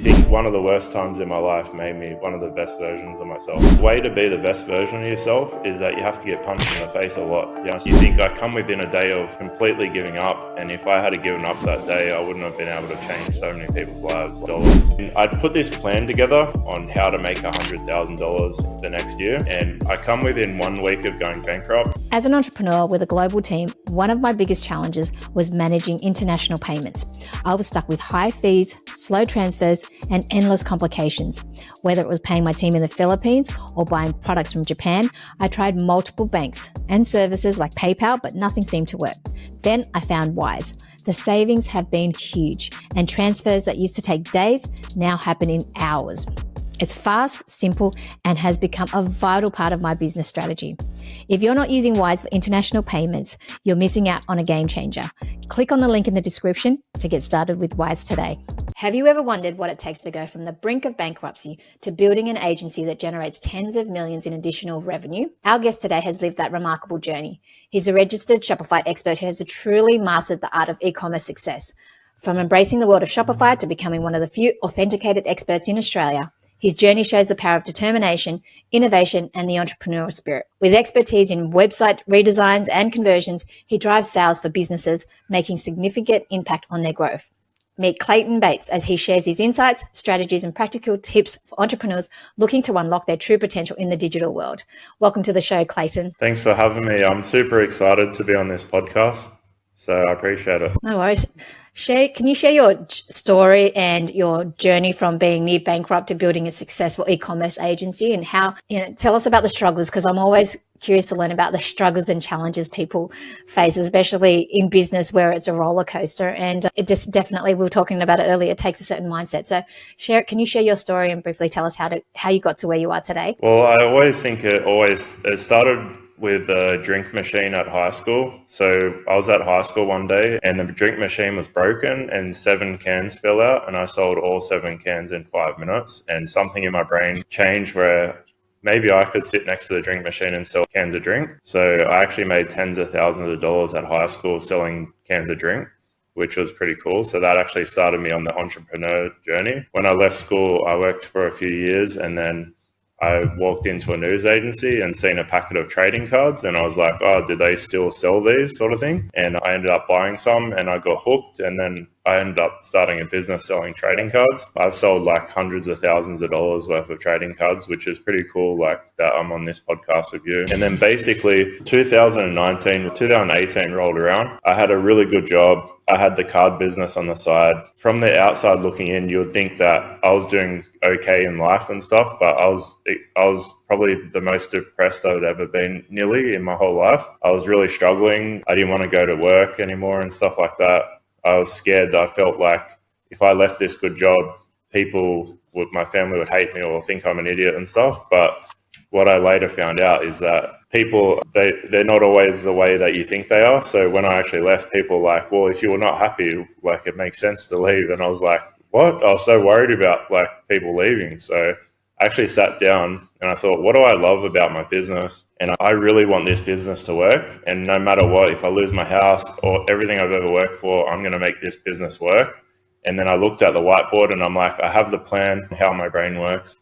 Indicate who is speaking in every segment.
Speaker 1: I think one of the worst times in my life made me one of the best versions of myself. The way to be the best version of yourself is that you have to get punched in the face a lot. You think I come within a day of completely giving up, and if I had given up that day, I wouldn't have been able to change so many people's lives. And I'd put this plan together on how to make $100,000 the next year, and I come within 1 week of going bankrupt.
Speaker 2: As an entrepreneur with a global team, one of my biggest challenges was managing international payments. I was stuck with high fees, slow transfers, and endless complications. Whether it was paying my team in the Philippines or buying products from Japan, I tried multiple banks and services like PayPal, but nothing seemed to work. Then I found Wise. The savings have been huge, and transfers that used to take days now happen in hours. It's fast, simple, and has become a vital part of my business strategy. If you're not using Wise for international payments, you're missing out on a game changer. Click on the link in the description to get started with Wise today. Have you ever wondered what it takes to go from the brink of bankruptcy to building an agency that generates tens of millions in additional revenue? Our guest today has lived that remarkable journey. He's a registered Shopify expert who has truly mastered the art of e-commerce success. From embracing the world of Shopify to becoming one of the few authenticated experts in Australia, his journey shows the power of determination, innovation, and the entrepreneurial spirit. With expertise in website redesigns and conversions, he drives sales for businesses, making significant impact on their growth. Meet Clayton Bates as he shares his insights, strategies, and practical tips for entrepreneurs looking to unlock their true potential in the digital world. Welcome to the show, Clayton.
Speaker 1: Thanks for having me. I'm super excited to be on this podcast, so I appreciate it.
Speaker 2: No worries. Can you share your story and your journey from being near bankrupt to building a successful e-commerce agency, and how, tell us about the struggles, because I'm always curious to learn about the struggles and challenges people face, especially in business where it's a roller coaster. And it just definitely, we were talking about it earlier, it takes a certain mindset. So can you share your story and briefly tell us how you got to where you are today?
Speaker 1: Well, I always think it started with a drink machine at high school. So I was at high school one day and the drink machine was broken and 7 cans fell out, and I sold all 7 cans in 5 minutes, and something in my brain changed where maybe I could sit next to the drink machine and sell cans of drink. So I actually made tens of thousands of dollars at high school selling cans of drink, which was pretty cool. So that actually started me on the entrepreneur journey. When I left school, I worked for a few years, and then I walked into a news agency and seen a packet of trading cards, and I was like, oh, did they still sell these, sort of thing? And I ended up buying some and I got hooked, and then I ended up starting a business selling trading cards. I've sold like hundreds of thousands of dollars worth of trading cards, which is pretty cool, like that I'm on this podcast with you. And then basically 2018 rolled around. I had a really good job. I had the card business on the side. From the outside looking in, you would think that I was doing okay in life and stuff, but I was probably the most depressed I've ever been nearly in my whole life. I was really struggling. I didn't want to go to work anymore and stuff like that. I was scared that I felt like if I left this good job, my family would hate me or think I'm an idiot and stuff. But what I later found out is that people, they're not always the way that you think they are. So when I actually left, people were like, well, if you were not happy, like it makes sense to leave. And I was like, what? I was so worried about like people leaving. So I actually sat down and I thought, what do I love about my business? And I really want this business to work. And no matter what, if I lose my house or everything I've ever worked for, I'm going to make this business work. And then I looked at the whiteboard and I'm like, I have the plan, how my brain works.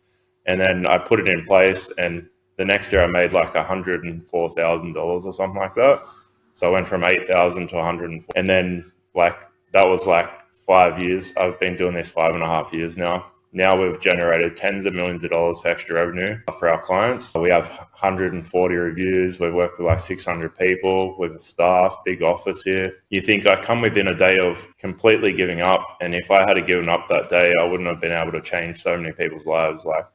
Speaker 1: And then I put it in place, and the next year I made like $104,000 or something like that. So I went from 8,000 to 104. And then like, that was like 5 years. I've been doing this 5.5 years now. Now we've generated tens of millions of dollars for extra revenue for our clients. We have 140 reviews. We've worked with like 600 people with staff, big office here. You think I come within a day of completely giving up, and if I had given up that day, I wouldn't have been able to change so many people's lives. Like,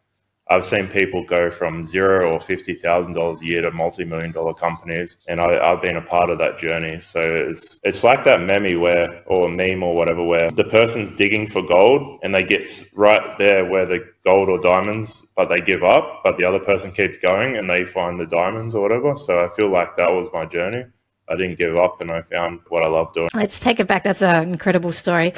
Speaker 1: I've seen people go from $0 or $50,000 a year to multi-million-dollar companies, and I've been a part of that journey. So it's like that or meme or whatever, where the person's digging for gold and they get right there where the gold or diamonds, but they give up, but the other person keeps going and they find the diamonds or whatever. So I feel like that was my journey. I didn't give up and I found what I love doing.
Speaker 2: Let's take it back. That's an incredible story.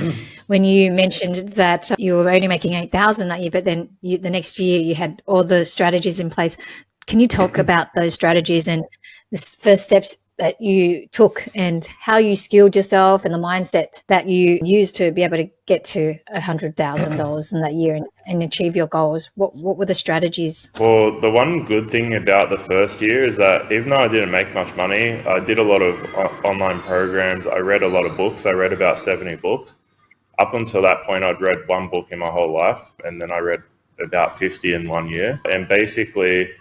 Speaker 2: When you mentioned that you were only making 8,000 that year, but then the next year you had all the strategies in place. Can you talk about those strategies and the first steps that you took and how you skilled yourself and the mindset that you used to be able to get to $100,000 in that year and achieve your goals? What were the strategies?
Speaker 1: Well, the one good thing about the first year is that even though I didn't make much money, I did a lot of online programs. I read a lot of books. I read about 70 books. Up until that point, I'd read one book in my whole life, and then I read about 50 in 1 year. And basically,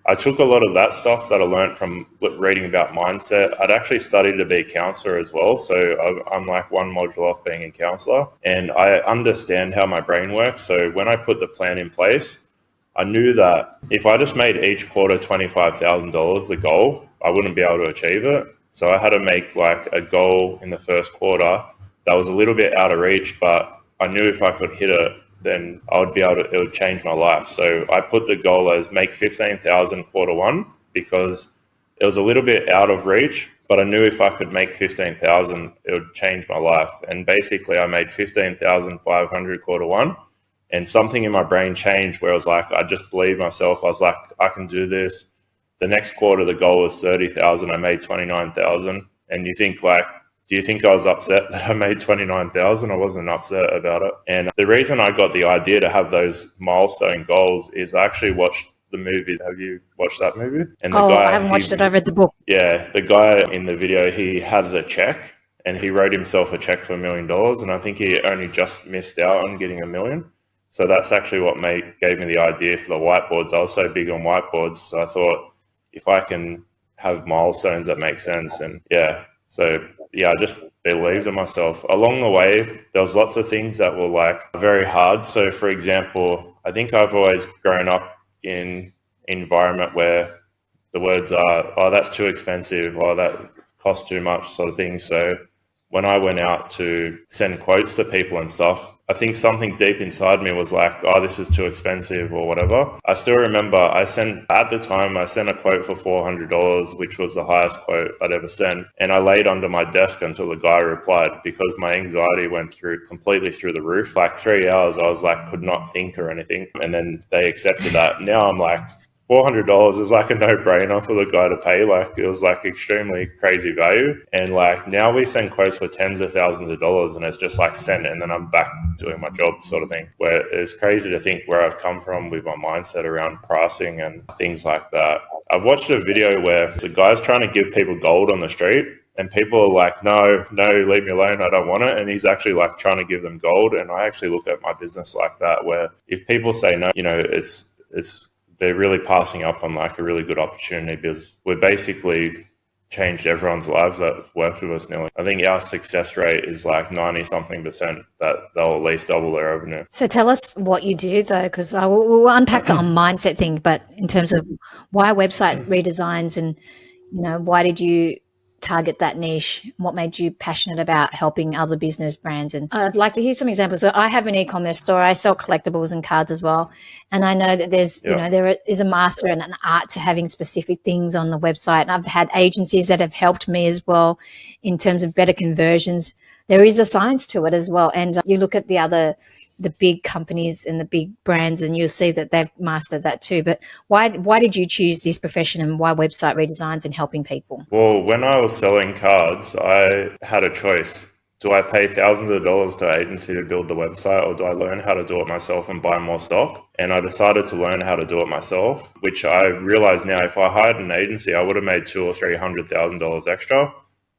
Speaker 1: I took a lot of that stuff that I learned from reading about mindset. I'd actually studied to be a counselor as well. So I'm like one module off being a counselor, and I understand how my brain works. So when I put the plan in place, I knew that if I just made each quarter $25,000 the goal, I wouldn't be able to achieve it. So I had to make like a goal in the first quarter that was a little bit out of reach, but I knew if I could hit it, then I would be able to, it would change my life. So I put the goal as make 15,000 quarter one, because it was a little bit out of reach, but I knew if I could make 15,000, it would change my life. And basically I made 15,500 quarter one. And something in my brain changed where I was like, I just believed myself. I was like, I can do this. The next quarter, the goal was 30,000. I made 29,000. And you think like, do you think I was upset that I made 29,000? I wasn't upset about it. And the reason I got the idea to have those milestone goals is I actually watched the movie. Have you watched that movie? And the guy,
Speaker 2: I haven't watched it. I read the book.
Speaker 1: Yeah, the guy in the video, he has a check and he wrote himself a check for $1 million. And I think he only just missed out on getting $1 million. So that's actually what gave me the idea for the whiteboards. I was so big on whiteboards. So I thought if I can have milestones that make sense. And I just believed in myself. Along the way, there was lots of things that were like very hard. So for example, I think I've always grown up in an environment where the words are, oh, that's too expensive, or that costs too much sort of thing. So when I went out to send quotes to people and stuff, I think something deep inside me was like, oh, this is too expensive or whatever. I still remember I sent a quote for $400, which was the highest quote I'd ever sent. And I laid under my desk until the guy replied, because my anxiety went completely through the roof. Like 3 hours, I was like, could not think or anything. And then they accepted that. Now I'm like, $400 is like a no-brainer for the guy to pay. Like it was like extremely crazy value. And like now we send quotes for tens of thousands of dollars and it's just like send and then I'm back doing my job sort of thing. Where it's crazy to think where I've come from with my mindset around pricing and things like that. I've watched a video where the guy's trying to give people gold on the street and people are like, no, leave me alone. I don't want it. And he's actually like trying to give them gold. And I actually look at my business like that, where if people say no, they're really passing up on like a really good opportunity, because we're basically changed everyone's lives that's worked with us nearly. I think our success rate is like 90 something percent that they'll at least double their revenue.
Speaker 2: So tell us what you do though, because we'll unpack the mindset thing, but in terms of why website redesigns and, why did you target that niche? What made you passionate about helping other business brands? And I'd like to hear some examples. So I have an e-commerce store. I sell collectibles and cards as well. And I know that there's, there is a master and an art to having specific things on the website. And I've had agencies that have helped me as well in terms of better conversions. There is a science to it as well. And you look at the big companies and the big brands and you'll see that they've mastered that too. But why did you choose this profession and why website redesigns and helping people?
Speaker 1: Well, when I was selling cards, I had a choice. Do I pay thousands of dollars to an agency to build the website, or do I learn how to do it myself and buy more stock? And I decided to learn how to do it myself, which I realize now if I hired an agency, I would have made $200,000 or $300,000 extra,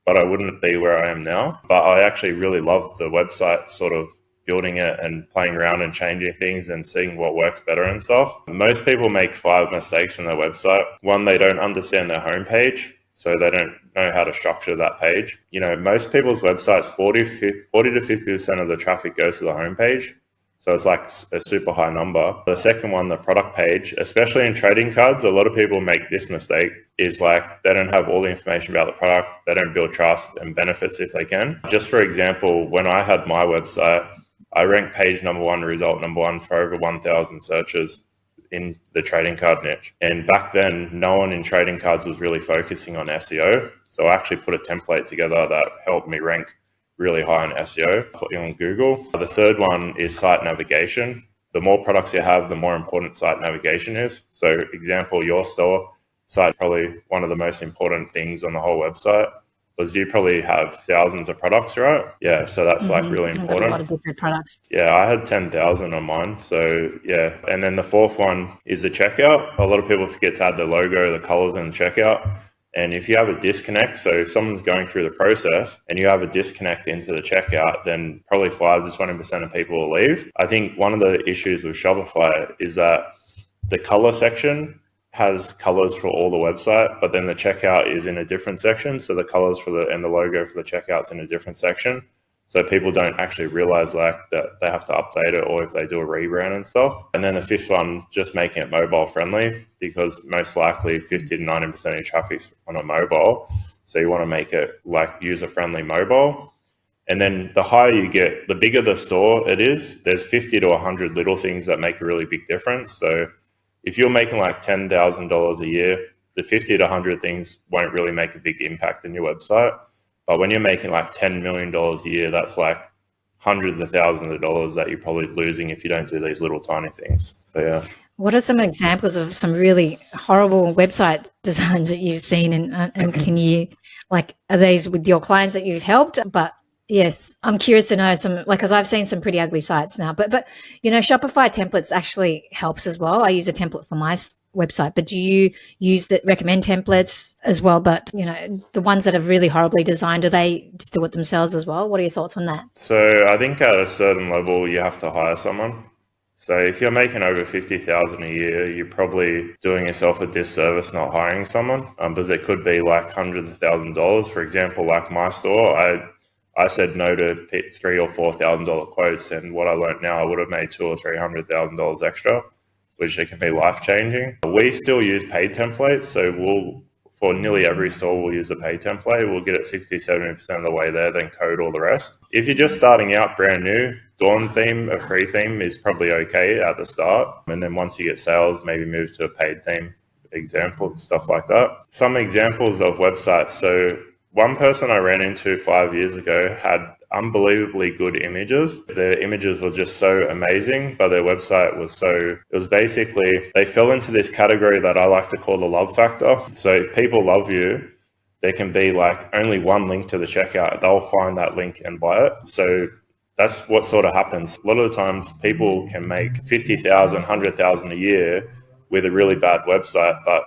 Speaker 1: but I wouldn't be where I am now. But I actually really love the website, sort of building it and playing around and changing things and seeing what works better and stuff. Most people make 5 mistakes on their website. One, they don't understand their homepage, so they don't know how to structure that page. Most people's websites, 40 to 50% of the traffic goes to the homepage. So it's like a super high number. The second one, the product page, especially in trading cards, a lot of people make this mistake, is like they don't have all the information about the product. They don't build trust and benefits if they can. Just for example, when I had my website, I ranked page number 1, result number 1 for over 1,000 searches in the trading card niche. And back then, no one in trading cards was really focusing on SEO. So I actually put a template together that helped me rank really high on SEO on Google. The third one is site navigation. The more products you have, the more important site navigation is. So example, your store, site, probably one of the most important things on the whole website, was you probably have thousands of products, right? Yeah, so that's like really
Speaker 2: I've got a lot
Speaker 1: important.
Speaker 2: of different products.
Speaker 1: Yeah, I had 10,000 on mine. So yeah. And then the fourth one is the checkout. A lot of people forget to add the logo, the colors in the checkout. And if you have a disconnect, so if someone's going through the process and you have a disconnect into the checkout, then probably 5 to 20% of people will leave. I think one of the issues with Shopify is that the color section has colors for all the website, but then the checkout is in a different section. So the colors and the logo for the checkout's in a different section. So people don't actually realize like that they have to update it, or if they do a rebrand and stuff. And then the fifth one, just making it mobile friendly, because most likely 50 to 90% of your traffic's on a mobile. So you want to make it like user friendly mobile. And then the higher you get, the bigger the store it is. There's 50 to 100 little things that make a really big difference. So if you're making like $10,000 a year, the 50 to 100 things won't really make a big impact in your website. But when you're making like $10 million a year, that's like hundreds of thousands of dollars that you're probably losing if you don't do these little tiny things. So yeah.
Speaker 2: What are some examples of some really horrible website designs that you've seen, and can you, like, are these with your clients that you've helped? But yes, I'm curious to know some, like, because I've seen some pretty ugly sites now, but you know, Shopify templates actually helps as well. I use a template for my website, but do you use the recommend templates as well? But you know, the ones that are really horribly designed, do they just do it themselves as well? What are your thoughts on that?
Speaker 1: So I think at a certain level, you have to hire someone. So if you're making over 50,000 a year, you're probably doing yourself a disservice not hiring someone, because it could be like hundreds of $1,000s. For example, like my store, I said no to $3,000 or $4,000 quotes, and what I learned now, I would have made $200,000 or $300,000 extra, which it can be life changing. We still use paid templates, so for nearly every store, we'll use a paid template. We'll get it 60-70% of the way there, then code all the rest. If you're just starting out brand new, Dawn theme, a free theme is probably okay at the start. And then once you get sales, maybe move to a paid theme, example, stuff like that. Some examples of websites. So one person I ran into 5 years ago had unbelievably good images. Their images were just so amazing, but their website it was basically, they fell into this category that I like to call the love factor. So if people love you, there can be like only one link to the checkout. They'll find that link and buy it. So that's what sort of happens. A lot of the times people can make 50,000, 100,000 a year with a really bad website, but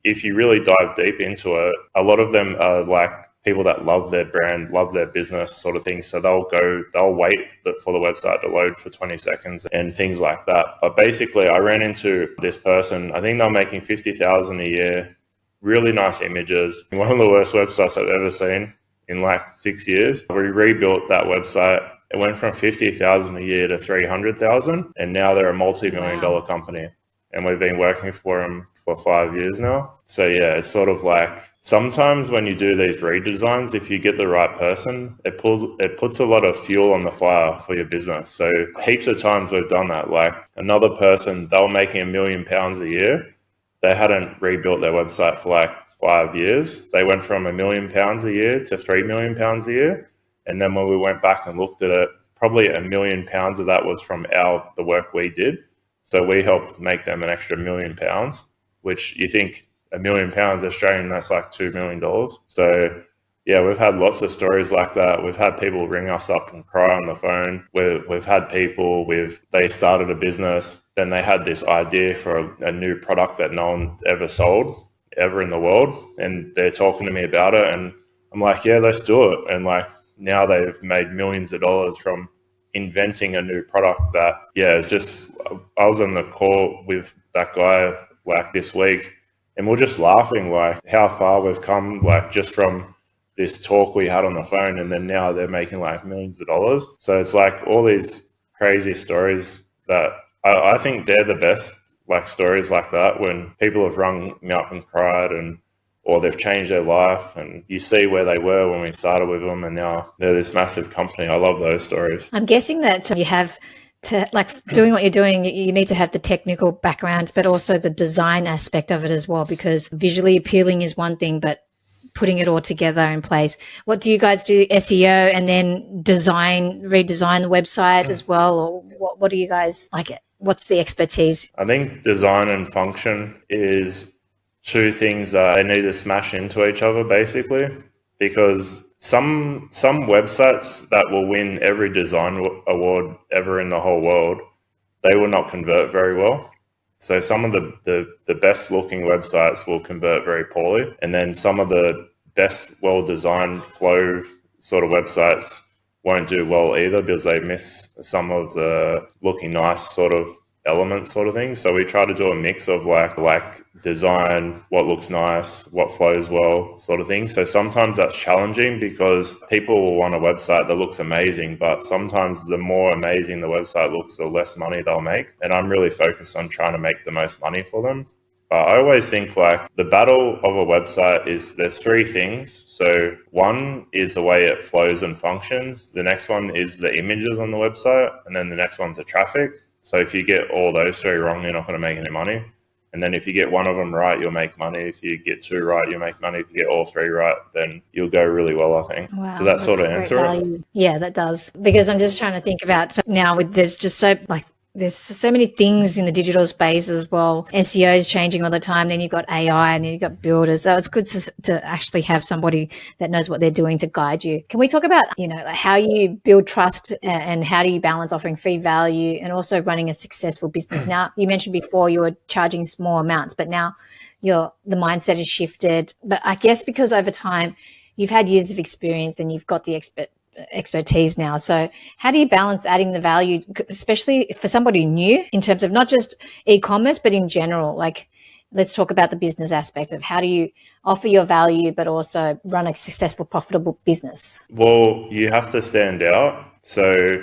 Speaker 1: if you really dive deep into it, a lot of them are like people that love their brand, love their business sort of thing. So they'll wait for the website to load for 20 seconds and things like that. But basically I ran into this person, I think they're making 50,000 a year, really nice images. One of the worst websites I've ever seen in like 6 years. We rebuilt that website. It went from 50,000 a year to 300,000. And now they're a multi-million-dollar company. And we've been working for them for 5 years now. So yeah, it's sort of like sometimes when you do these redesigns, if you get the right person, it puts a lot of fuel on the fire for your business. So heaps of times we've done that. Like another person, they were making £1 million a year. They hadn't rebuilt their website for like 5 years. They went from £1 million a year to £3 million a year. And then when we went back and looked at it, probably £1 million of that was from the work we did. So we helped make them an extra £1 million, which you think £1 million Australian, that's like $2 million. So yeah, we've had lots of stories like that. We've had people ring us up and cry on the phone. We've had people they started a business, then they had this idea for a new product that no one ever sold ever in the world. And they're talking to me about it. And I'm like, yeah, let's do it. And like now they've made millions of dollars from inventing a new product that, yeah, it's just, I was on the call with that guy like this week and we're just laughing like how far we've come, like just from this talk we had on the phone, and then now they're making like millions of dollars. So it's like all these crazy stories that I think they're the best, like stories like that when people have rung me up and cried or they've changed their life and you see where they were when we started with them and now they're this massive company. I love those stories.
Speaker 2: I'm guessing that you have to, like, doing what you're doing, you need to have the technical background, but also the design aspect of it as well, because visually appealing is one thing, but putting it all together in place. What do you guys do? SEO and then redesign the website as well? Or what do you guys like? What's the expertise?
Speaker 1: I think design and function is two things that they need to smash into each other, basically, because some websites that will win every design award ever in the whole world, they will not convert very well. So some of the best looking websites will convert very poorly, and then some of the best well-designed flow sort of websites won't do well either because they miss some of the looking nice sort of elements sort of thing. So we try to do a mix of like design, what looks nice, what flows well sort of thing. So sometimes that's challenging because people will want a website that looks amazing, but sometimes the more amazing the website looks, the less money they'll make. And I'm really focused on trying to make the most money for them. But I always think like the battle of a website is there's three things. So one is the way it flows and functions. The next one is the images on the website. And then the next one's the traffic. So if you get all those three wrong, you're not going to make any money. And then if you get one of them right, you'll make money. If you get two right, you'll make money. If you get all three right, then you'll go really well, I think.
Speaker 2: Wow,
Speaker 1: so that sort of answer it.
Speaker 2: Yeah, that does. Because I'm just trying to think about now with there's just so like there's so many things in the digital space as well. SEO is changing all the time. Then you've got AI and then you've got builders. So it's good to actually have somebody that knows what they're doing to guide you. Can we talk about, how you build trust and how do you balance offering free value and also running a successful business? Now, you mentioned before you were charging small amounts, but now the mindset has shifted. But I guess because over time you've had years of experience and you've got the expertise now. So how do you balance adding the value, especially for somebody new, in terms of not just e-commerce, but in general? Like, let's talk about the business aspect of how do you offer your value, but also run a successful, profitable business?
Speaker 1: Well, you have to stand out. So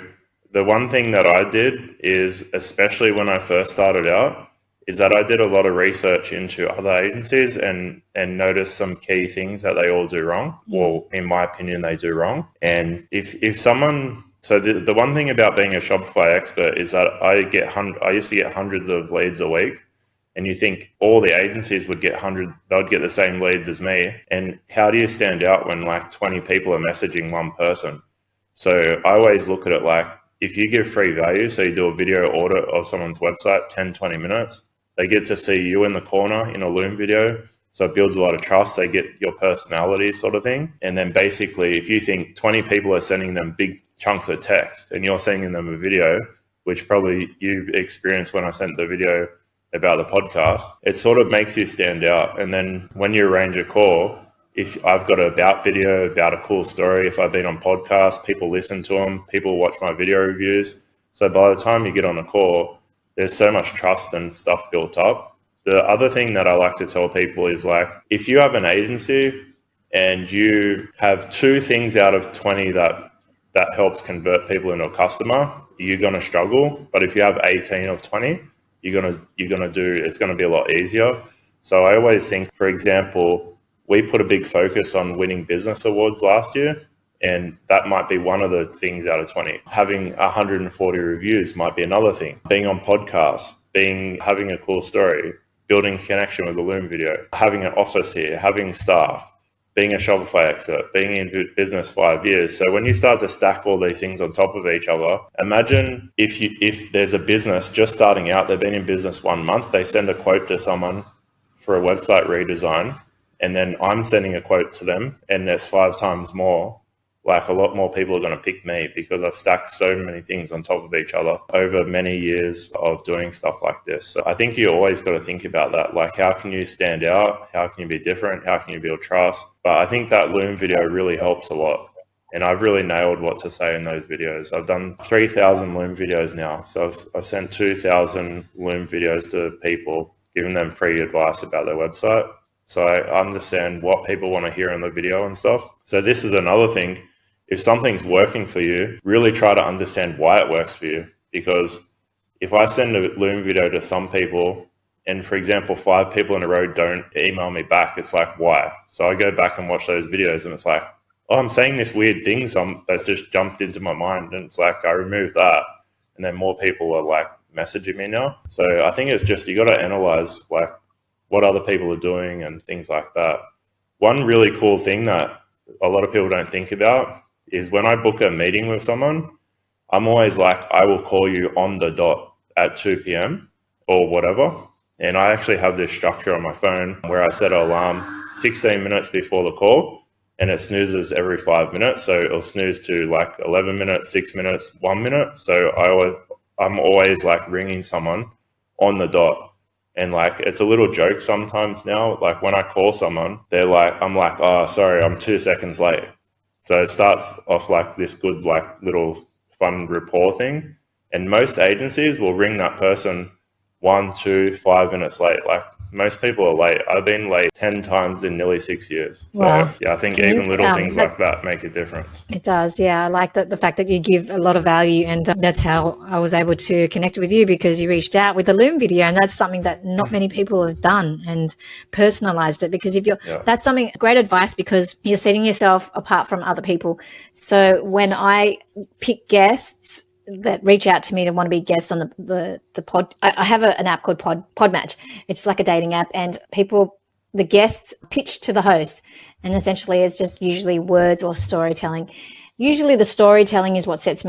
Speaker 1: the one thing that I did is, especially when I first started out, is that I did a lot of research into other agencies and noticed some key things that they all do wrong. Well, in my opinion, they do wrong. And if someone, so the one thing about being a Shopify expert is that I used to get hundreds of leads a week. And you think all the agencies would get they'd get the same leads as me. And how do you stand out when like 20 people are messaging one person? So I always look at it like, if you give free value, so you do a video audit of someone's website, 10, 20 minutes, they get to see you in the corner in a Loom video. So it builds a lot of trust. They get your personality sort of thing. And then basically, if you think 20 people are sending them big chunks of text and you're sending them a video, which probably you experienced when I sent the video about the podcast, it sort of makes you stand out. And then when you arrange a call, if I've got an about video about a cool story, if I've been on podcasts, people listen to them, people watch my video reviews. So by the time you get on a call, there's so much trust and stuff built up. The other thing that I like to tell people is like, if you have an agency and you have two things out of 20 that helps convert people into a customer, you're going to struggle. But if you have 18 of 20, it's going to be a lot easier. So I always think, for example, we put a big focus on winning business awards last year. And that might be one of the things out of 20. Having 140 reviews might be another thing. Being on podcasts, having a cool story, building a connection with a Loom video, having an office here, having staff, being a Shopify expert, being in business 5 years. So when you start to stack all these things on top of each other, imagine if there's a business just starting out, they've been in business 1 month, they send a quote to someone for a website redesign, and then I'm sending a quote to them, and there's 5 times more. Like, a lot more people are going to pick me because I've stacked so many things on top of each other over many years of doing stuff like this. So I think you always got to think about that. Like, how can you stand out? How can you be different? How can you build trust? But I think that Loom video really helps a lot. And I've really nailed what to say in those videos. I've done 3,000 Loom videos now. So I've sent 2,000 Loom videos to people, giving them free advice about their website. So I understand what people want to hear in the video and stuff. So this is another thing. If something's working for you, really try to understand why it works for you. Because if I send a Loom video to some people and, for example, 5 people in a row don't email me back, it's like, why? So I go back and watch those videos and it's like, oh, I'm saying this weird thing that's just jumped into my mind. And it's like, I remove that. And then more people are like messaging me now. So I think it's just, you got to analyze like what other people are doing and things like that. One really cool thing that a lot of people don't think about is when I book a meeting with someone, I'm always like, I will call you on the dot at 2 p.m. or whatever. And I actually have this structure on my phone where I set an alarm 16 minutes before the call, and it snoozes every 5 minutes. So it'll snooze to like 11 minutes, 6 minutes, 1 minute. So I'm always like ringing someone on the dot. And like, it's a little joke sometimes now. Like when I call someone, I'm like, oh, sorry, I'm 2 seconds late. So it starts off like this good, like little fun rapport thing. And most agencies will ring that person 1, 2, 5 minutes late. Like most people are late. I've been late 10 times in nearly 6 years. So
Speaker 2: Wow.
Speaker 1: yeah, I think even little things like that make a difference.
Speaker 2: It does. Yeah. I like the fact that you give a lot of value, and that's how I was able to connect with you, because you reached out with a Loom video, and that's something that not many people have done, and personalized it. Because that's something great advice, because you're setting yourself apart from other people. So when I pick guests that reach out to me to want to be guests on the pod, I have an app called Podmatch. It's like a dating app, and the guests pitch to the host, and essentially it's just usually words or storytelling. Usually the storytelling is what sets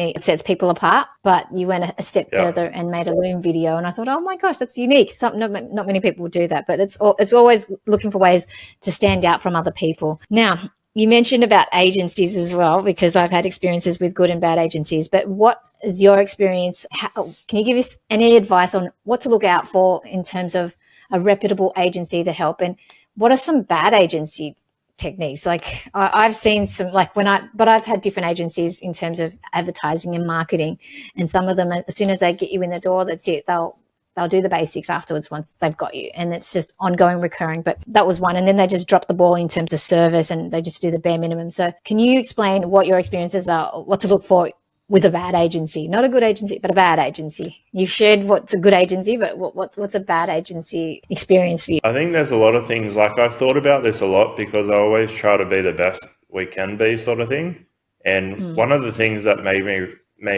Speaker 2: people apart, but you went a step further and made a Loom video, and I thought, oh my gosh, that's unique. Not many people would do that, but it's always looking for ways to stand out from other people. Now, you mentioned about agencies as well, because I've had experiences with good and bad agencies, but what is your experience? Can you give us any advice on what to look out for in terms of a reputable agency to help, and what are some bad agency techniques? Like I've seen some, but I've had different agencies in terms of advertising and marketing, and some of them, as soon as they get you in the door, that's it. They'll do the basics afterwards once they've got you, and it's just ongoing, recurring. But that was one, and then they just drop the ball in terms of service, and they just do the bare minimum. So can you explain what your experiences are, what to look for with a bad agency? Not a good agency, but a bad agency. You've shared what's a good agency, but what's a bad agency experience for you?
Speaker 1: I think there's a lot of things, like I've thought about this a lot, because I always try to be the best we can be, sort of thing. And one of the things that made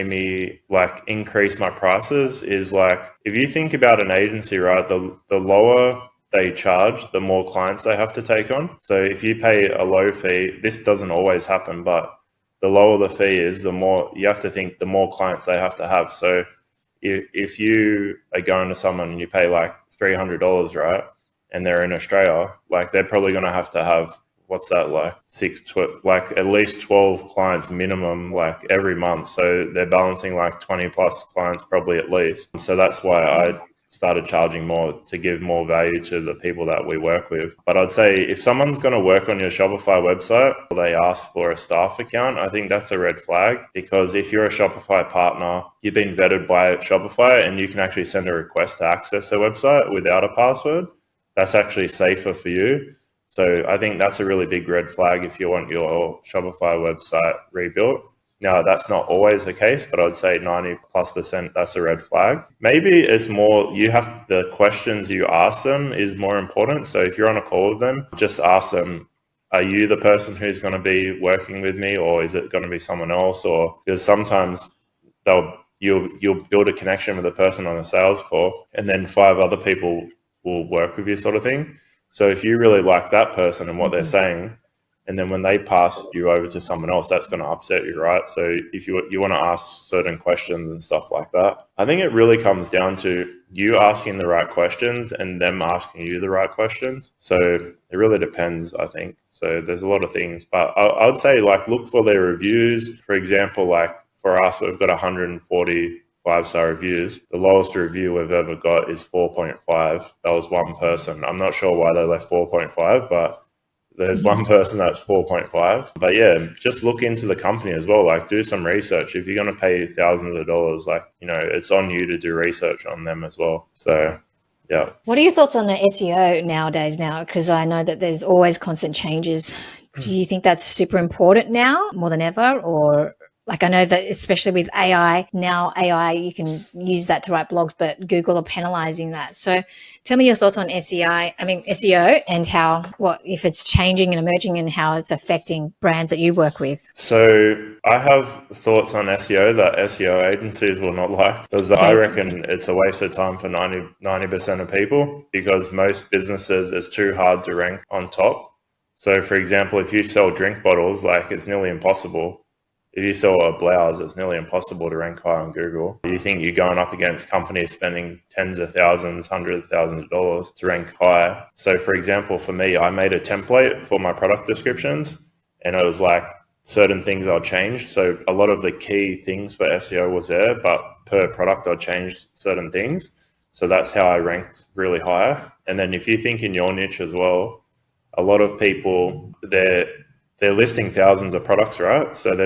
Speaker 1: me like increase my prices is, like, if you think about an agency, right, the lower they charge, the more clients they have to take on. So if you pay a low fee, this doesn't always happen, but the lower the fee is, the more you have to think, the more clients they have to have. So if you are going to someone and you pay like $300, right, and they're in Australia, like they're probably going to have, what's that, like like at least 12 clients minimum, like every month. So they're balancing like 20 plus clients probably at least. So that's why I started charging more, to give more value to the people that we work with. But I'd say if someone's going to work on your Shopify website, or they ask for a staff account, I think that's a red flag, because if you're a Shopify partner, you've been vetted by Shopify, and you can actually send a request to access their website without a password. That's actually safer for you. So I think that's a really big red flag if you want your Shopify website rebuilt. Now, that's not always the case, but I'd say 90+%, that's a red flag. Maybe it's more, the questions you ask them is more important. So if you're on a call with them, just ask them, are you the person who's going to be working with me, or is it going to be someone else? Or because sometimes you'll build a connection with a person on a sales call, and then 5 other people will work with you, sort of thing. So if you really like that person and what they're saying, and then when they pass you over to someone else, that's going to upset you, right? So if you want to ask certain questions and stuff like that, I think it really comes down to you asking the right questions and them asking you the right questions. So it really depends, I think. So there's a lot of things, but I would say, like, look for their reviews. For example, like for us, we've got 140 5-star reviews. The lowest review we've ever got is 4.5. That was one person. I'm not sure why they left 4.5, but there's one person that's 4.5. But yeah, just look into the company as well. Like, do some research. If you're going to pay thousands of dollars, like, it's on you to do research on them as well. So yeah.
Speaker 2: What are your thoughts on the SEO nowadays now? Because I know that there's always constant changes. Do you think that's super important now more than ever? Or, like, I know that especially with AI, you can use that to write blogs, but Google are penalizing that. So tell me your thoughts on SEO, and if it's changing and emerging, and how it's affecting brands that you work with.
Speaker 1: So I have thoughts on SEO that SEO agencies will not like, because I reckon it's a waste of time for 90% of people, because most businesses, it's too hard to rank on top. So for example, if you sell drink bottles, like, it's nearly impossible if you sell a blouse, it's nearly impossible to rank high on Google. You think you're going up against companies spending tens of thousands, hundreds of thousands of dollars to rank high. So for example, for me, I made a template for my product descriptions, and it was like certain things I'll change. So a lot of the key things for SEO was there, but per product I changed certain things. So that's how I ranked really high. And then if you think in your niche as well, a lot of people, they're listing thousands of products, right? So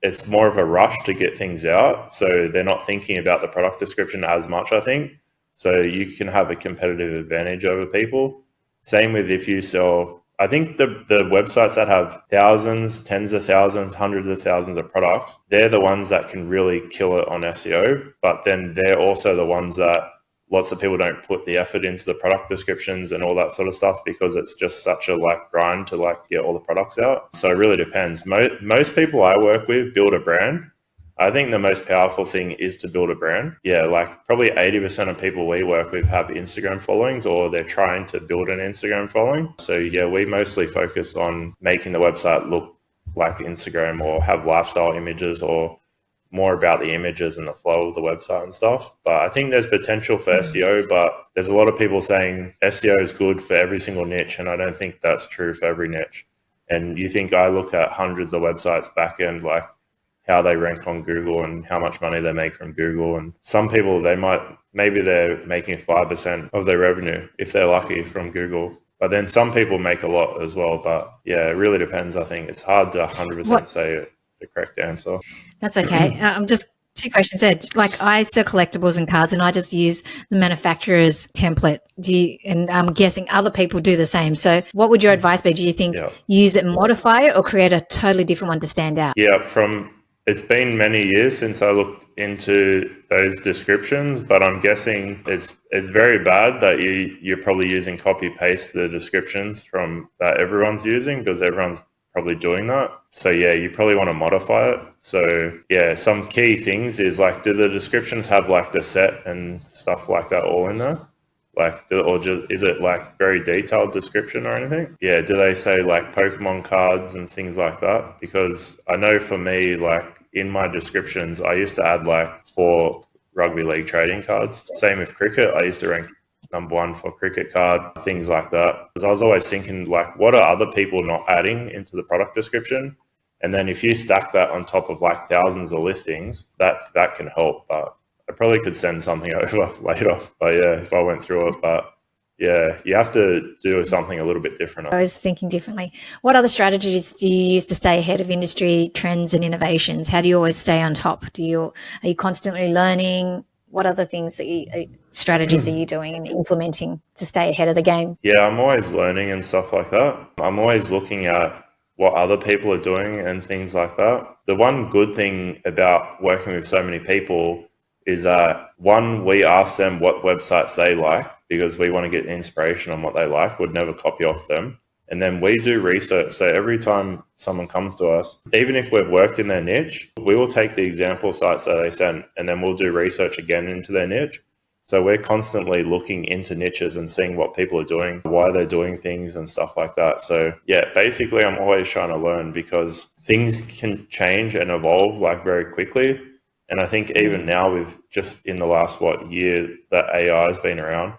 Speaker 1: it's more of a rush to get things out. So they're not thinking about the product description as much, I think. So you can have a competitive advantage over people. Same with if you sell, I think the websites that have thousands, tens of thousands, hundreds of thousands of products, they're the ones that can really kill it on SEO. But then they're also the ones that lots of people don't put the effort into the product descriptions and all that sort of stuff because it's just such a grind to get all the products out. So it really depends. Most people I work with build a brand. I think the most powerful thing is to build a brand. Yeah, probably 80% of people we work with have Instagram followings or they're trying to build an Instagram following. So yeah, we mostly focus on making the website look like Instagram or have lifestyle images or more about the images and the flow of the website and stuff. But I think there's potential for SEO, but there's a lot of people saying SEO is good for every single niche, and I don't think that's true for every niche. And you think I look at hundreds of websites back end, how they rank on Google and how much money they make from Google. And some people, maybe they're making 5% of their revenue if they're lucky from Google. But then some people make a lot as well. But yeah, it really depends. I think it's hard to 100% say the correct answer.
Speaker 2: That's okay. I'm just two questions there. I sell collectibles and cards, and I just use the manufacturer's template. And I'm guessing other people do the same. So what would your advice be? Do you think use it and modify it, or create a totally different one to stand out?
Speaker 1: Yeah, it's been many years since I looked into those descriptions, but I'm guessing it's very bad that you're probably using copy paste the descriptions from that everyone's using, because everyone's probably doing that. So yeah, you probably want to modify it. So yeah, some key things is do the descriptions have the set and stuff like that all in there? Is it very detailed description or anything? Yeah, do they say Pokemon cards and things like that? Because I know for me, in my descriptions, I used to add 4 rugby league trading cards. Same with cricket. I used to rank number 1 for cricket card, things like that. Because I was always thinking, what are other people not adding into the product description? And then if you stack that on top of thousands of listings, that can help. But I probably could send something over later. But yeah, if I went through it. But yeah, you have to do something a little bit different.
Speaker 2: I was thinking differently. What other strategies do you use to stay ahead of industry trends and innovations? How do you always stay on top? Are you constantly learning? What other things strategies are you doing and implementing to stay ahead of the game?
Speaker 1: Yeah, I'm always learning and stuff like that. I'm always looking at what other people are doing and things like that. The one good thing about working with so many people is that, one, we ask them what websites they like because we want to get inspiration on what they like. We'd never copy off them. And then we do research. So every time someone comes to us, even if we've worked in their niche, we will take the example sites that they sent and then we'll do research again into their niche. So we're constantly looking into niches and seeing what people are doing, why they're doing things and stuff like that. So yeah, basically I'm always trying to learn because things can change and evolve very quickly. And I think even now we've just in the last year that AI has been around.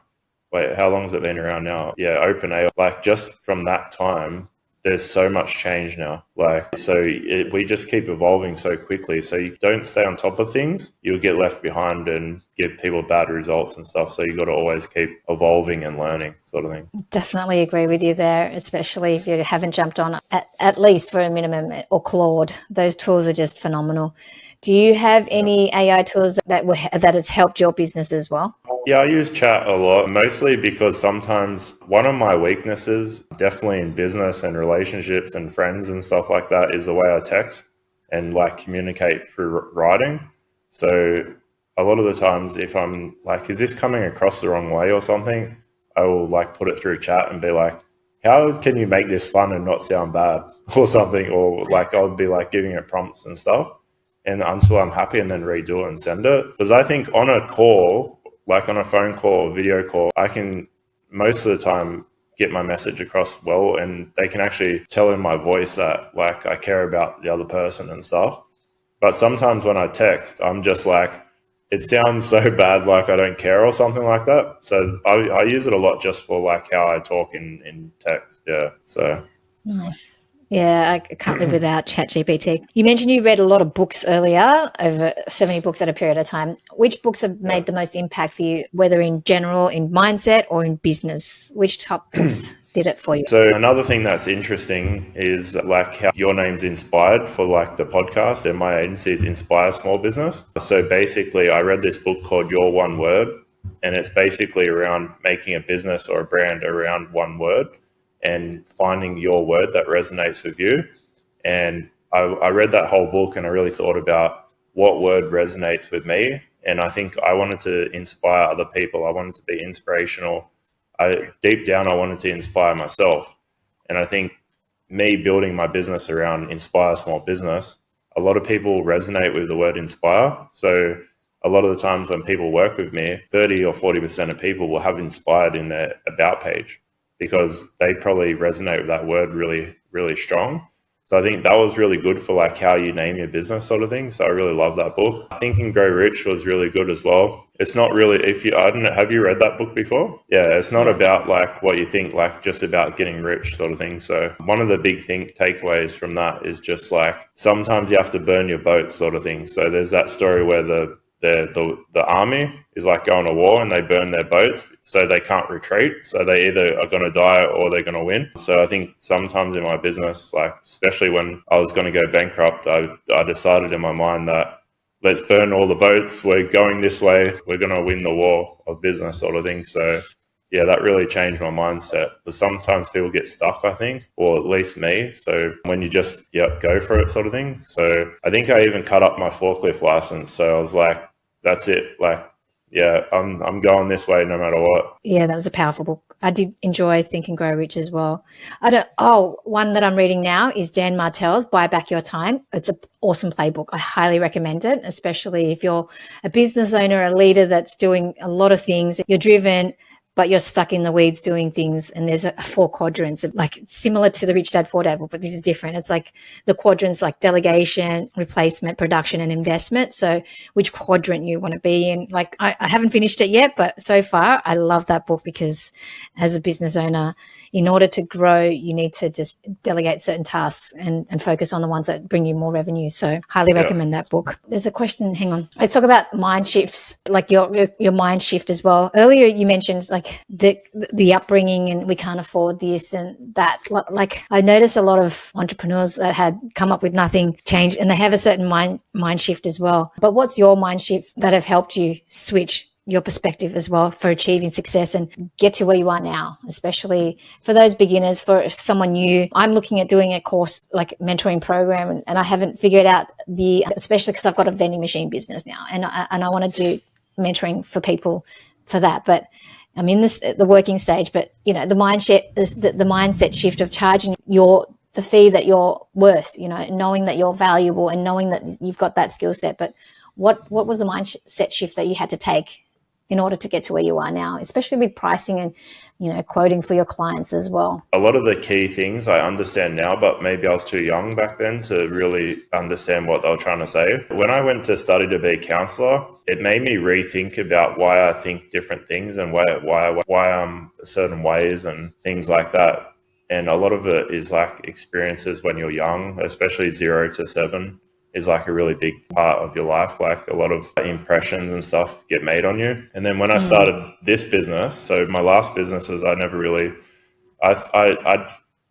Speaker 1: Wait, how long has it been around now? Yeah, OpenAI. Just from that time, there's so much change now. We just keep evolving so quickly. So you don't stay on top of things, you'll get left behind and give people bad results and stuff. So you got to always keep evolving and learning, sort of thing.
Speaker 2: Definitely agree with you there, especially if you haven't jumped on at least for a minimum or Claude. Those tools are just phenomenal. Do you have any AI tools that has helped your business as well?
Speaker 1: Yeah, I use chat a lot, mostly because sometimes one of my weaknesses, definitely in business and relationships and friends and stuff like that, is the way I text and communicate through writing. So a lot of the times if I'm is this coming across the wrong way or something, I will put it through chat and be how can you make this fun and not sound bad or something? Or I'll be giving it prompts and stuff. And until I'm happy and then redo it and send it. Because I think on a call, on a phone call or video call, I can most of the time get my message across well, and they can actually tell in my voice that like I care about the other person and stuff. But sometimes when I text, I'm just like, it sounds so bad, like I don't care or something like that. So I use it a lot just for like how I talk in text. Yeah. So
Speaker 2: Nice. Yeah, I can't live without ChatGPT. You mentioned you read a lot of books earlier, over 70 books at a period of time. Which books have made the most impact for you, whether in general, in mindset, or in business? Which top books did it for you?
Speaker 1: So another thing that's interesting is like how your name's inspired for like the podcast, and my agency is Inspire Small Business. So basically I read this book called Your One Word, and it's basically around making a business or a brand around one word and finding your word that resonates with you. And I read that whole book and I really thought about what word resonates with me. And I think I wanted to inspire other people. I wanted to be inspirational. Deep down, I wanted to inspire myself. And I think me building my business around Inspire Small Business, a lot of people resonate with the word inspire. So a lot of the times when people work with me, 30 or 40% of people will have inspired in their about page because they probably resonate with that word really, really strong. So I think that was really good for like how you name your business sort of thing. So I really love that book. Think and Grow Rich was really good as well. It's not really, I don't know, have you read that book before? Yeah, it's not about like what you think, like just about getting rich sort of thing. So one of the big takeaways from that is just like sometimes you have to burn your boats sort of thing. So there's that story where the army is like going to war and they burn their boats so they can't retreat. So they either are going to die or they're going to win. So I think sometimes in my business, like especially when I was going to go bankrupt, I decided in my mind that let's burn all the boats. We're going this way. We're going to win the war of business sort of thing. So yeah, that really changed my mindset. But sometimes people get stuck, I think, or at least me. So when you just, go for it sort of thing. So I think I even cut up my forklift license. So I was like, that's it. Like, yeah, I'm going this way no matter what.
Speaker 2: Yeah, that was a powerful book. I did enjoy Think and Grow Rich as well. One that I'm reading now is Dan Martell's Buy Back Your Time. It's an awesome playbook. I highly recommend it, especially if you're a business owner, a leader that's doing a lot of things. You're driven, but you're stuck in the weeds doing things. And there's 4 quadrants, like similar to the Rich Dad Poor Dad book, but this is different. It's like the quadrants like delegation, replacement, production, and investment. So which quadrant you want to be in. Like I haven't finished it yet, but so far I love that book because as a business owner, in order to grow, you need to just delegate certain tasks and focus on the ones that bring you more revenue. So highly recommend that book. There's a question. Hang on. Let's talk about mind shifts, like your mind shift as well. Earlier you mentioned like the upbringing and we can't afford this and that. Like I noticed a lot of entrepreneurs that had come up with nothing changed and they have a certain mind shift as well. But what's your mind shift that have helped you switch your perspective as well for achieving success and get to where you are now, especially for those beginners, for someone new? I'm looking at doing a course like mentoring program and I haven't figured out especially because I've got a vending machine business now and I want to do mentoring for people for that. But I'm in the working stage, but the mindset shift of charging the fee that you're worth, knowing that you're valuable and knowing that you've got that skill set. But what was the mindset shift that you had to take in order to get to where you are now, especially with pricing and, quoting for your clients as well?
Speaker 1: A lot of the key things I understand now, but maybe I was too young back then to really understand what they were trying to say. When I went to study to be a counselor, it made me rethink about why I think different things and why I'm certain ways and things like that. And a lot of it is like experiences when you're young, especially 0 to 7 is like a really big part of your life. Like a lot of impressions and stuff get made on you. And then when I started this business, so my last businesses, I'd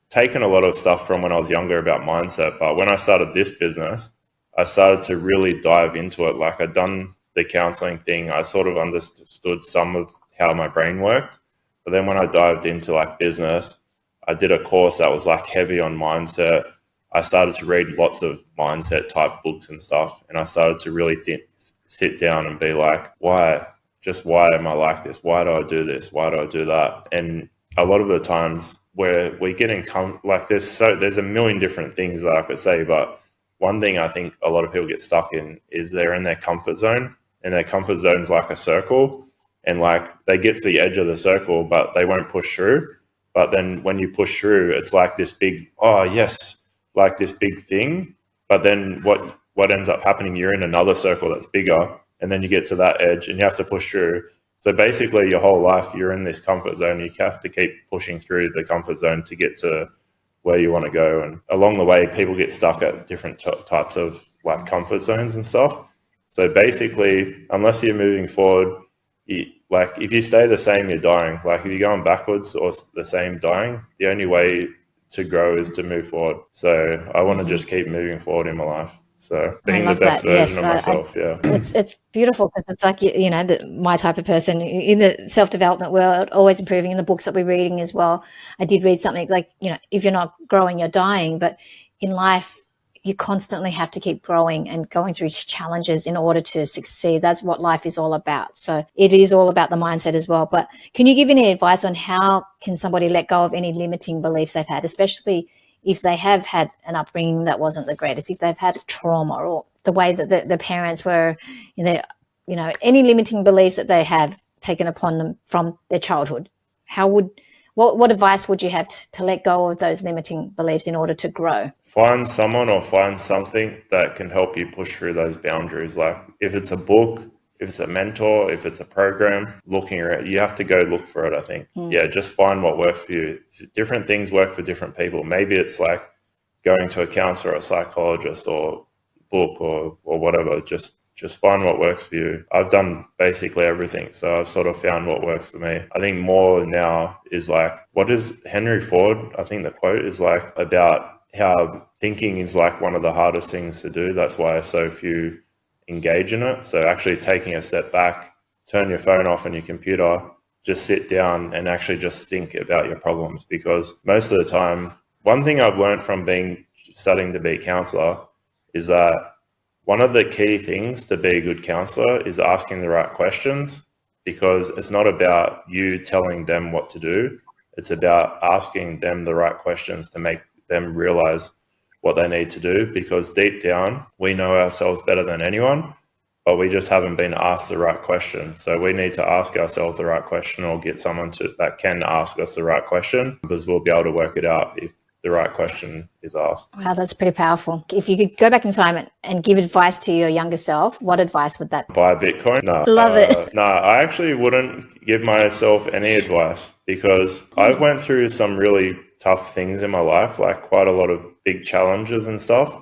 Speaker 1: taken a lot of stuff from when I was younger about mindset. But when I started this business, I started to really dive into it. Like I'd done the counseling thing. I sort of understood some of how my brain worked. But then when I dived into like business, I did a course that was like heavy on mindset. I started to read lots of mindset type books and stuff. And I started to really sit down and be like, why am I like this? Why do I do this? Why do I do that? And a lot of the times where we get in, there's a million different things that I could say, but one thing I think a lot of people get stuck in is they're in their comfort zone, and their comfort zone is like a circle, and like they get to the edge of the circle, but they won't push through. But then when you push through, it's like this big, oh yes, like this big thing. But then what ends up happening, you're in another circle that's bigger, and then you get to that edge and you have to push through. So basically your whole life, you're in this comfort zone. You have to keep pushing through the comfort zone to get to where you want to go. And along the way, people get stuck at different types of like comfort zones and stuff. So basically, unless you're moving forward, like if you stay the same, you're dying. Like if you're going backwards or the same, dying, the only way to grow is to move forward. So I want to just keep moving forward in my life. So being the best version of myself, yeah.
Speaker 2: It's beautiful because it's like, my type of person in the self-development world, always improving. In the books that we're reading as well, I did read something like, if you're not growing, you're dying. But in life, you constantly have to keep growing and going through challenges in order to succeed. That's what life is all about. So it is all about the mindset as well. But can you give any advice on how can somebody let go of any limiting beliefs they've had, especially if they have had an upbringing that wasn't the greatest, if they've had trauma or the way that the parents were, any limiting beliefs that they have taken upon them from their childhood? What advice would you have to let go of those limiting beliefs in order to grow?
Speaker 1: Find someone or find something that can help you push through those boundaries. Like if it's a book, if it's a mentor, if it's a program, looking around, you have to go look for it, I think. Yeah, just find what works for you. Different things work for different people. Maybe it's like going to a counselor or a psychologist or book or whatever. Just find what works for you. I've done basically everything. So I've sort of found what works for me. I think more now is like, what is Henry Ford? I think the quote is like about how thinking is like one of the hardest things to do. That's why so few engage in it. So actually taking a step back, turn your phone off and your computer, just sit down and actually just think about your problems. Because most of the time, one thing I've learned from studying to be a counselor is that one of the key things to be a good counselor is asking the right questions, because it's not about you telling them what to do. It's about asking them the right questions to make them realize what they need to do, because deep down, we know ourselves better than anyone, but we just haven't been asked the right question. So we need to ask ourselves the right question, or get someone that can ask us the right question, because we'll be able to work it out if the right question is asked.
Speaker 2: Wow, that's pretty powerful. If you could go back in time and give advice to your younger self, what advice would that be?
Speaker 1: Buy Bitcoin? No.
Speaker 2: Love it.
Speaker 1: No, I actually wouldn't give myself any advice, because I went through some really tough things in my life, like quite a lot of big challenges and stuff.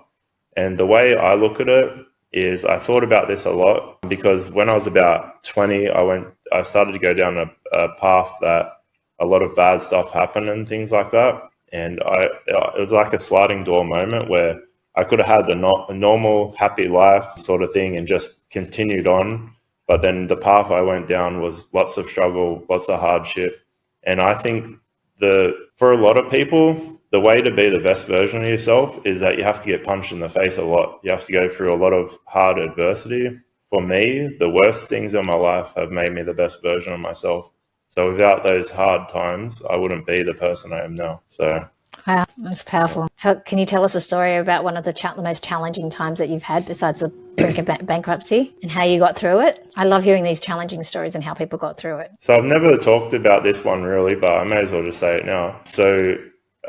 Speaker 1: And the way I look at it is, I thought about this a lot, because when I was about 20, I started to go down a path that a lot of bad stuff happened and things like that. And it was like a sliding door moment where I could have had a normal, happy life sort of thing and just continued on. But then the path I went down was lots of struggle, lots of hardship. And I think for a lot of people, the way to be the best version of yourself is that you have to get punched in the face a lot. You have to go through a lot of hard adversity. For me, the worst things in my life have made me the best version of myself. So without those hard times, I wouldn't be the person I am now. So
Speaker 2: wow, that's powerful. So can you tell us a story about one of the most challenging times that you've had besides the brink of bankruptcy, and how you got through it? I love hearing these challenging stories and how people got through it.
Speaker 1: So I've never talked about this one really, but I may as well just say it now. So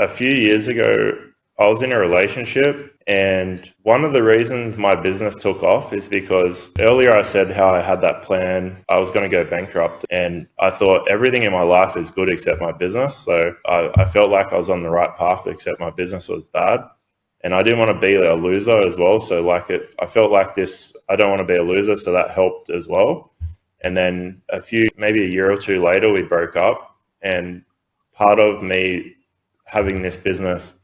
Speaker 1: a few years ago, I was in a relationship, and one of the reasons my business took off is because earlier I said how I had that plan. I was going to go bankrupt, and I thought everything in my life is good except my business. So I felt like I was on the right path, except my business was bad. And I didn't want to be a loser as well. So I felt like I don't want to be a loser. So that helped as well. And then maybe a year or two later, we broke up. And part of me having this business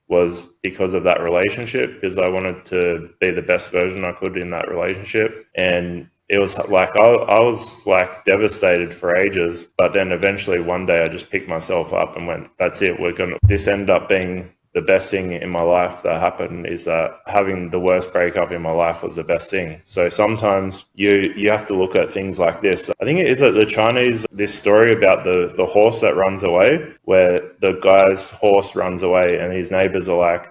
Speaker 1: was because of that relationship, because I wanted to be the best version I could in that relationship. And it was like, I was like devastated for ages, but then eventually one day I just picked myself up and went, that's it. This ended up being the best thing in my life that happened, is that having the worst breakup in my life was the best thing. So sometimes you have to look at things like this. I think it is that the Chinese, this story about the horse that runs away, where the guy's horse runs away and his neighbors are like,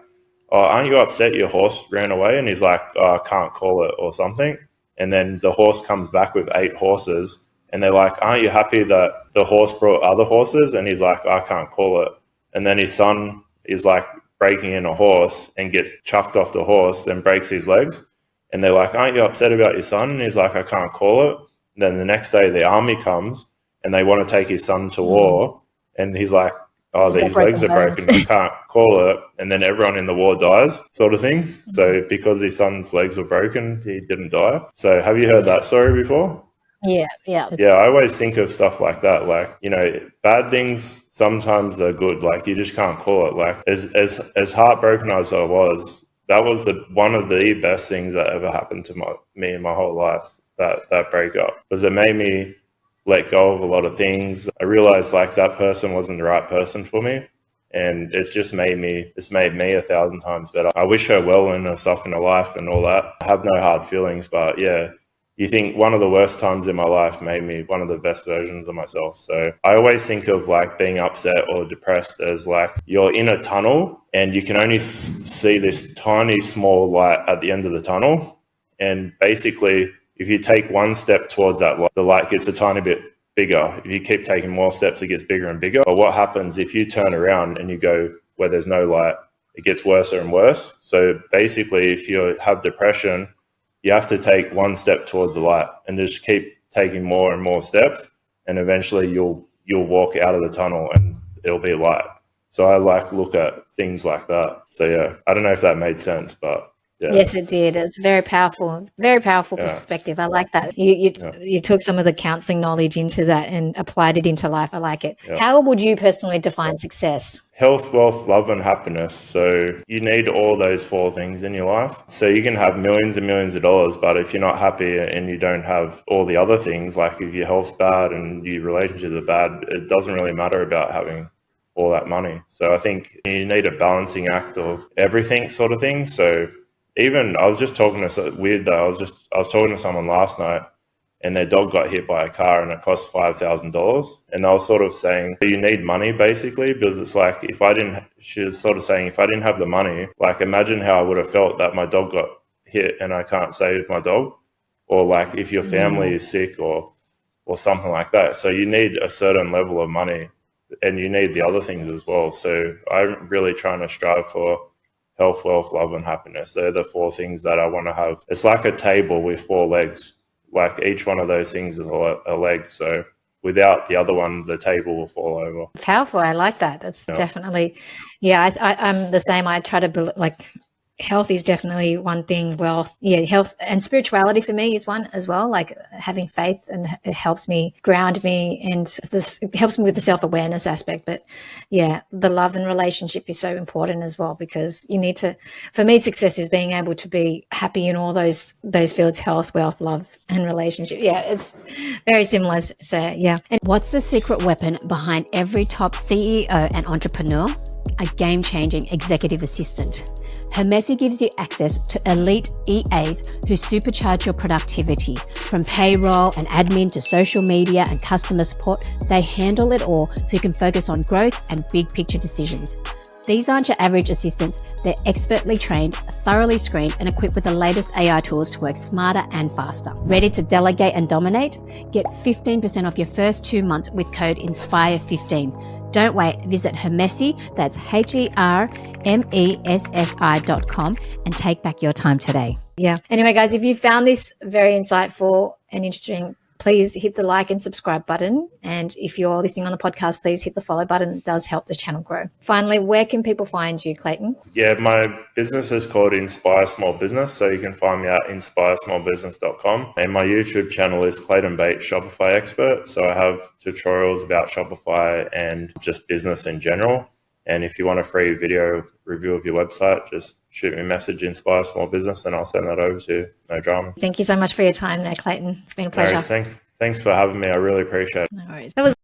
Speaker 1: oh, aren't you upset your horse ran away? And he's like, oh, I can't call it or something. And then the horse comes back with 8 horses, And they're like, aren't you happy that the horse brought other horses? And he's like, I can't call it. And then his son is like breaking in a horse and gets chucked off the horse and breaks his legs. And they're like, aren't you upset about your son? And he's like, I can't call it. And then the next day the army comes and they want to take his son to war. And he's like, oh, these legs are broken, I can't call it. And then everyone in the war dies, sort of thing. So because his son's legs were broken, he didn't die. So have you heard that story before?
Speaker 2: Yeah.
Speaker 1: Yeah, I always think of stuff like that. Like, you know, bad things sometimes are good. Like, you just can't call it. Like, as heartbroken as I was, that was one of the best things that ever happened to me in my whole life, that breakup. Because it made me let go of a lot of things. I realized like that person wasn't the right person for me. And it's made me 1,000 times better. I wish her well in her stuff in her life and all that. I have no hard feelings, but yeah, you think one of the worst times in my life made me one of the best versions of myself. So I always think of like being upset or depressed as like you're in a tunnel and you can only see this tiny small light at the end of the tunnel. And basically, if you take one step towards that light, the light gets a tiny bit bigger. If you keep taking more steps, it gets bigger and bigger. But what happens if you turn around and you go where there's no light, it gets worse and worse. So basically, if you have depression, you have to take one step towards the light and just keep taking more and more steps. And eventually you'll walk out of the tunnel and it'll be light. So I like look at things like that. So yeah, I don't know if that made sense, but yeah.
Speaker 2: Yes, it did. It's very powerful perspective. I like that. You took some of the counseling knowledge into that and applied it into life. I like it.
Speaker 1: Yeah.
Speaker 2: How would you personally define success?
Speaker 1: Health, wealth, love, and happiness. So you need all those 4 things in your life. So you can have millions and millions of dollars, but if you're not happy and you don't have all the other things, like if your health's bad and your relationships are bad, it doesn't really matter about having all that money. So I think you need a balancing act of everything sort of thing. So even I was just talking to I was talking to someone last night and their dog got hit by a car and it cost $5,000. And I was sort of saying, you need money basically, because it's like, she was sort of saying, if I didn't have the money, like imagine how I would have felt that my dog got hit and I can't save my dog, or like if your family is sick or something like that. So you need a certain level of money and you need the other things as well. So I'm really trying to strive for health, wealth, love, and happiness. They're the 4 things that I want to have. It's like a table with 4 legs. Like each one of those things is a leg. So without the other one, the table will fall over.
Speaker 2: Powerful. I like that. That's definitely, I'm the same. I try to health is definitely one thing. Wealth, health and spirituality for me is one as well. Like having faith, and it helps me ground me, and it helps me with the self-awareness aspect. But yeah, the love and relationship is so important as well, because you need to. For me, success is being able to be happy in all those fields: health, wealth, love, and relationship. Yeah, it's very similar. So yeah. And what's the secret weapon behind every top CEO and entrepreneur? A game-changing executive assistant. Hermessi gives you access to elite EAs who supercharge your productivity. From payroll and admin to social media and customer support, they handle it all so you can focus on growth and big picture decisions. These aren't your average assistants. They're expertly trained, thoroughly screened, and equipped with the latest AI tools to work smarter and faster. Ready to delegate and dominate? Get 15% off your first 2 months with code INSPIRE15. Don't wait. Visit Hermessi, that's HERMESSI.com, and take back your time today. Yeah. Anyway, guys, if you found this very insightful and interesting, please hit the like and subscribe button. And if you're listening on the podcast, please hit the follow button. It does help the channel grow. Finally, where can people find you, Clayton?
Speaker 1: Yeah, my business is called Inspire Small Business. So you can find me at inspiresmallbusiness.com. And my YouTube channel is Clayton Bates, Shopify Expert. So I have tutorials about Shopify and just business in general. And if you want a free video review of your website, just shoot me a message, Inspire Small Business, and I'll send that over to you. No drama.
Speaker 2: Thank you so much for your time there, Clayton. It's been a pleasure.
Speaker 1: No worries. Thanks for having me. I really appreciate it.
Speaker 2: No worries. That was